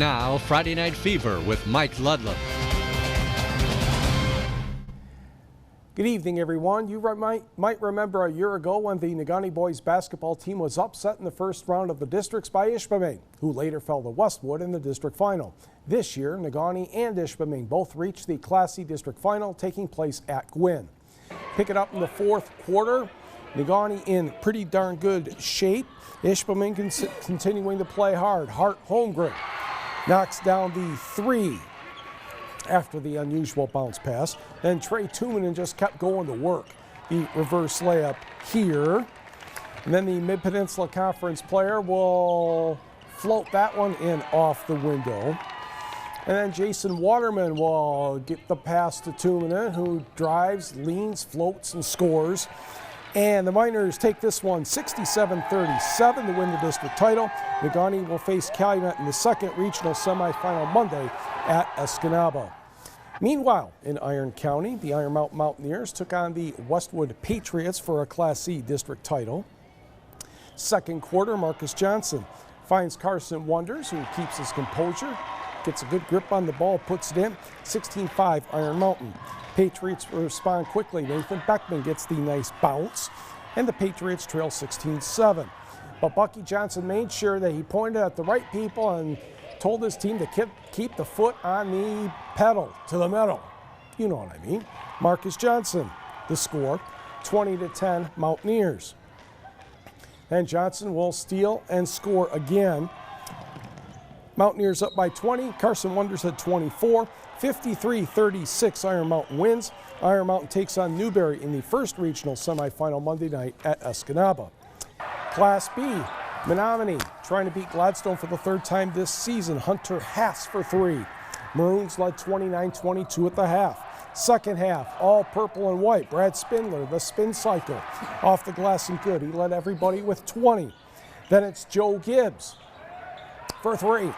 Now, Friday Night Fever with Mike Ludlam. Good evening, everyone. You might remember a year ago when the Negaunee boys basketball team was upset in the first round of the districts by Ishpeming, who later fell to Westwood in the district final. This year, Negaunee and Ishpeming both reached the Class C district final, taking place at Gwynn. Pick it up in the fourth quarter. Negaunee in pretty darn good shape. Ishpeming continuing to play hard. Hart Holmgren knocks down the three after the unusual bounce pass. Then Trey Tumanen just kept going to work. The reverse layup here. And then the Mid-Peninsula Conference player will float that one in off the window. And then Jason Waterman will get the pass to Tumanen, who drives, leans, floats, and scores. And the Miners take this one 67-37 to win the district title. Negaunee will face Calumet in the second regional semifinal Monday at Escanaba. Meanwhile, in Iron County, the Iron Mountain Mountaineers took on the Westwood Patriots for a Class C district title. Second quarter, Marcus Johnson finds Carson Wonders, who keeps his composure, gets a good grip on the ball, puts it in. 16-5 Iron Mountain. Patriots respond quickly. Nathan Beckman gets the nice bounce, and the Patriots trail 16-7. But Bucky Johnson made sure that he pointed at the right people and told his team to keep the foot on the pedal to the metal. You know what I mean. Marcus Johnson, the score, 20-10 Mountaineers. And Johnson will steal and score again. Mountaineers up by 20. Carson Wonders had 24. 53-36 Iron Mountain wins. Iron Mountain takes on Newberry in the first regional semifinal Monday night at Escanaba. Class B, Menominee trying to beat Gladstone for the third time this season. Hunter Hass for three. Maroons led 29-22 at the half. Second half, all purple and white. Brad Spindler, the spin cycle, off the glass and good. He led everybody with 20. Then it's Joe Gibbs for three.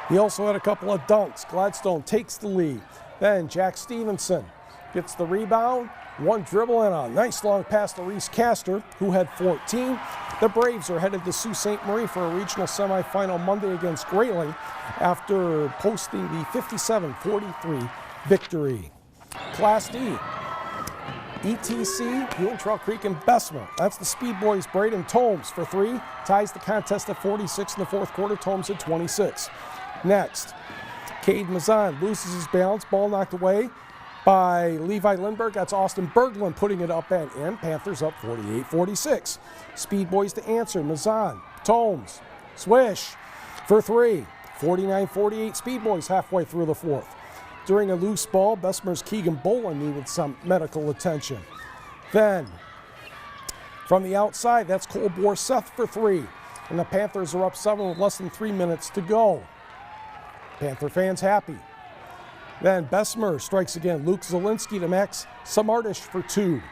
He also had a couple of dunks. Gladstone takes the lead. Then Jack Stevenson gets the rebound. One dribble and a nice long pass to Reese Castor, who had 14. The Braves are headed to Sault Ste. Marie for a regional semifinal Monday against Grayling after posting the 57-43 victory. Class D, ETC, Uintral Creek, and Bessemer. That's the Speed Boys. Braden Tomes for three. Ties the contest at 46 in the fourth quarter. Tomes at 26. Next, Cade Mazan loses his balance. Ball knocked away by Levi Lindbergh. That's Austin Berglund putting it up and in. Panthers up 48-46. Speed Boys to answer. Mazan, Tomes, swish for three. 49-48 Speed Boys halfway through the fourth. During a loose ball, Bessemer's Keegan Boland needed some medical attention. Then, from the outside, that's Cole Borseth for three. And the Panthers are up 7 with less than 3 minutes to go. Panther fans happy. Then Bessemer strikes again. Luke Zielinski to Max Samartish for two.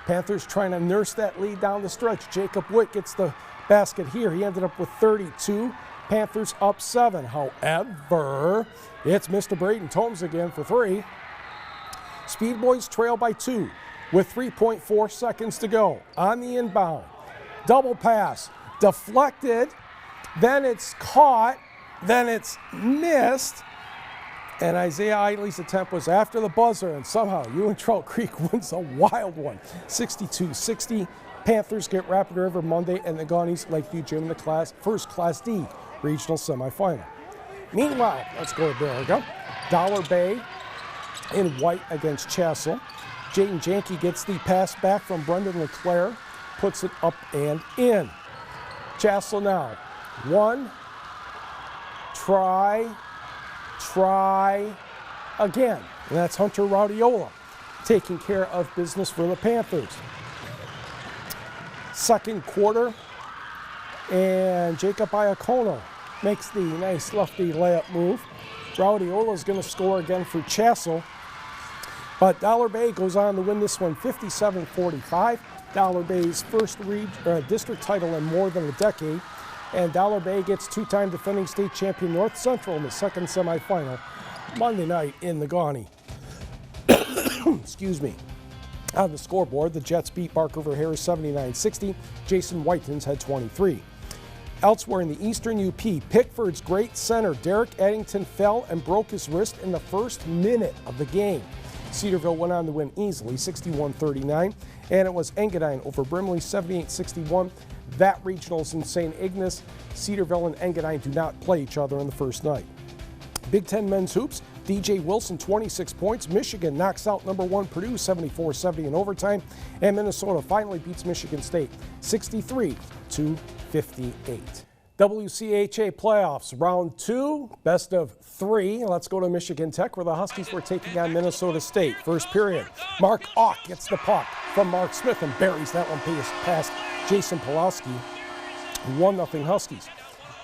Panthers trying to nurse that lead down the stretch. Jacob Witt gets the basket here. He ended up with 32. Panthers up 7. However, it's Mr. Braden Tomes again for three. Speed Boys trail by 2 with 3.4 seconds to go. On the inbound, double pass, deflected, then it's caught, then it's missed, and Isaiah Idley's attempt was after the buzzer, and somehow Uintral Creek wins a wild one, 62-60. Panthers get Rapid River Monday and the Negaunee's Lakeview Gym in the first Class D regional semifinal. Meanwhile, let's go to there we go. Dollar Bay in white against Chassell. Jaden Janke gets the pass back from Brendan LeClaire, puts it up and in. Chassell now, one, try again. And that's Hunter Raudiola taking care of business for the Panthers. Second quarter, and Jacob Iacono makes the nice lefty layup move. Raudiola is going to score again for Chassell, but Dollar Bay goes on to win this one 57-45. Dollar Bay's first district title in more than a decade, and Dollar Bay gets two-time defending state champion North Central in the second semifinal Monday night in Negaunee. Excuse me. On the scoreboard, the Jets beat Bark River Harris 79-60. Jason Whitens had 23. Elsewhere in the Eastern UP, Pickford's great center Derek Eddington fell and broke his wrist in the first minute of the game. Cedarville went on to win easily, 61-39, and it was Engadine over Brimley, 78-61. That regional's in St. Ignace. Cedarville and Engadine do not play each other in the first night. Big Ten men's hoops, DJ Wilson, 26 points. Michigan knocks out number 1 Purdue, 74-70 in overtime. And Minnesota finally beats Michigan State, 63-58. WCHA playoffs, round 2, best of 3. Let's go to Michigan Tech, where the Huskies were taking on Minnesota State. First period, Mark Auk gets the puck from Mark Smith and buries that one past Jason Pulowski. 1-0 Huskies.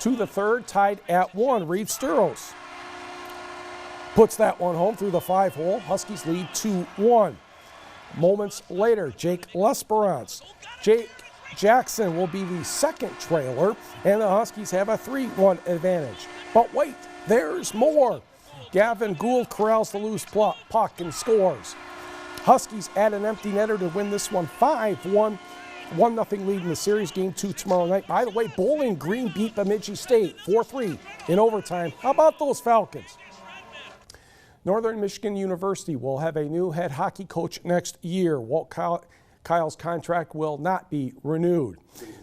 To the third, tied at 1, Reed Sturos puts that one home through the 5-hole. Huskies lead 2-1. Moments later, Jake Lesperance. Jake Jackson will be the second trailer, and the Huskies have a 3-1 advantage. But wait, there's more. Gavin Gould corrals the loose puck and scores. Huskies add an empty netter to win this one 5-1. 1-0 lead in the series. Game 2 tomorrow night. By the way, Bowling Green beat Bemidji State 4-3 in overtime. How about those Falcons? Northern Michigan University will have a new head hockey coach next year. Walt Kyle's contract will not be renewed.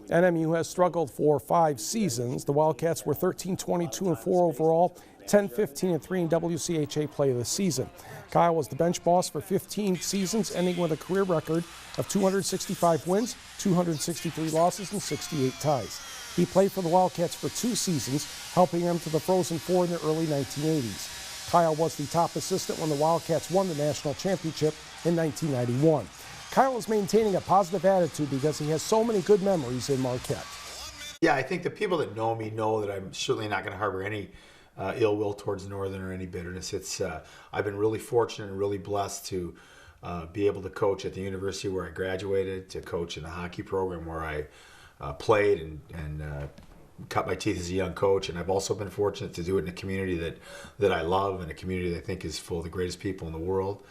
NMU has struggled for 5 seasons. The Wildcats were 13-22-4 overall, 10-15-3 in WCHA play this season. Kyle was the bench boss for 15 seasons, ending with a career record of 265 wins, 263 losses, and 68 ties. He played for the Wildcats for 2 seasons, helping them to the Frozen Four in the early 1980s. Kyle was the top assistant when the Wildcats won the national championship in 1991. Kyle is maintaining a positive attitude because he has so many good memories in Marquette. Yeah, I think the people that know me know that I'm certainly not going to harbor any ill will towards Northern or any bitterness. I've been really fortunate and really blessed to be able to coach at the university where I graduated, to coach in the hockey program where I played and cut my teeth as a young coach. And I've also been fortunate to do it in a community that I love and a community that I think is full of the greatest people in the world.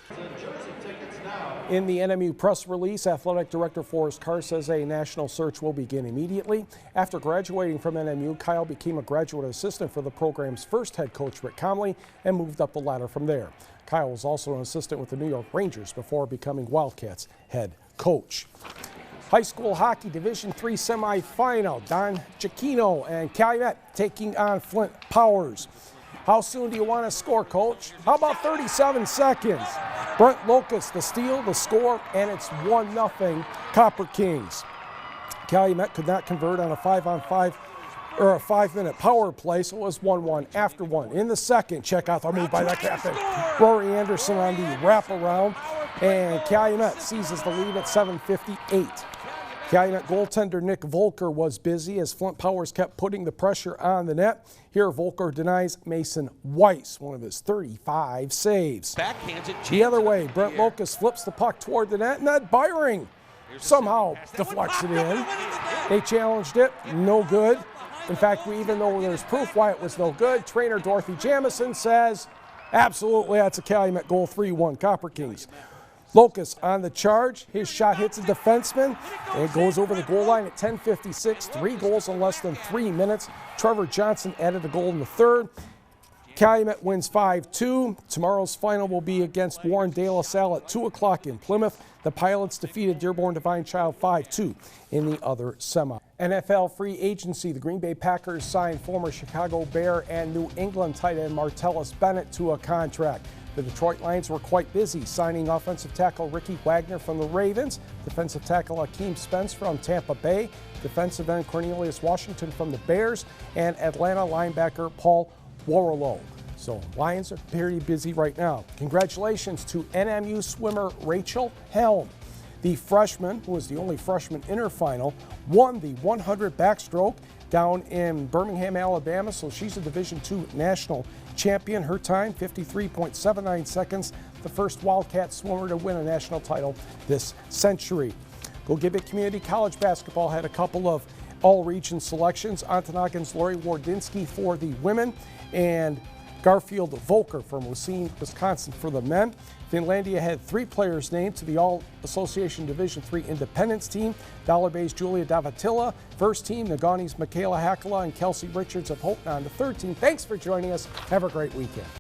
In the NMU press release, Athletic Director Forrest Carr says a national search will begin immediately. After graduating from NMU, Kyle became a graduate assistant for the program's first head coach, Rick Comley, and moved up the ladder from there. Kyle was also an assistant with the New York Rangers before becoming Wildcats head coach. High school hockey Division III semifinal, Don Giacchino and Calumet taking on Flint Powers. How soon do you want to score, Coach? How about 37 seconds? Brent Locust, the steal, the score, and it's 1-0 Copper Kings. Calumet could not convert on a 5-on-5 or a 5-minute power play, so it was 1-1 after 1. In the second, check out the move by that captain, Rory Anderson on the wraparound, and Calumet seizes the lead at 7:58. Calumet goaltender Nick Volker was busy as Flint Powers kept putting the pressure on the net. Here, Volker denies Mason Weiss one of his 35 saves. The other way, Brent Locust flips the puck toward the net, and Ed Byring somehow deflects it in. They challenged it, no good. In fact, even though there's proof why it was no good, trainer Dorothy Jamison says, absolutely, that's a Calumet goal, 3-1 Copper Kings. Locust on the charge. His shot hits a defenseman and goes over the goal line at 10:56. 3 goals in less than 3 minutes. Trevor Johnson added a goal in the third. Calumet wins 5-2. Tomorrow's final will be against Warren De La Salle at 2 o'clock in Plymouth. The Pilots defeated Dearborn Divine Child 5-2 in the other semi. NFL free agency. The Green Bay Packers signed former Chicago Bear and New England tight end Martellus Bennett to a contract. The Detroit Lions were quite busy signing offensive tackle Ricky Wagner from the Ravens, defensive tackle Akeem Spence from Tampa Bay, defensive end Cornelius Washington from the Bears, and Atlanta linebacker Paul Warrilow. So Lions are very busy right now. Congratulations to NMU swimmer Rachel Helm. The freshman, who was the only freshman in her final, won the 100 backstroke down in Birmingham, Alabama, so she's a Division II national champion. Her time, 53.79 seconds, the first Wildcat swimmer to win a national title this century. Gogebic Community College basketball had a couple of all-region selections. Ontonoggin's Lori Wardinsky for the women, and Garfield Volker from Racine, Wisconsin for the men. Finlandia had 3 players named to the All-Association Division III Independence team. Dollar Bay's Julia Davatilla, first team. Negauni's Michaela Hakala and Kelsey Richards of Houghton on the third team. Thanks for joining us. Have a great weekend.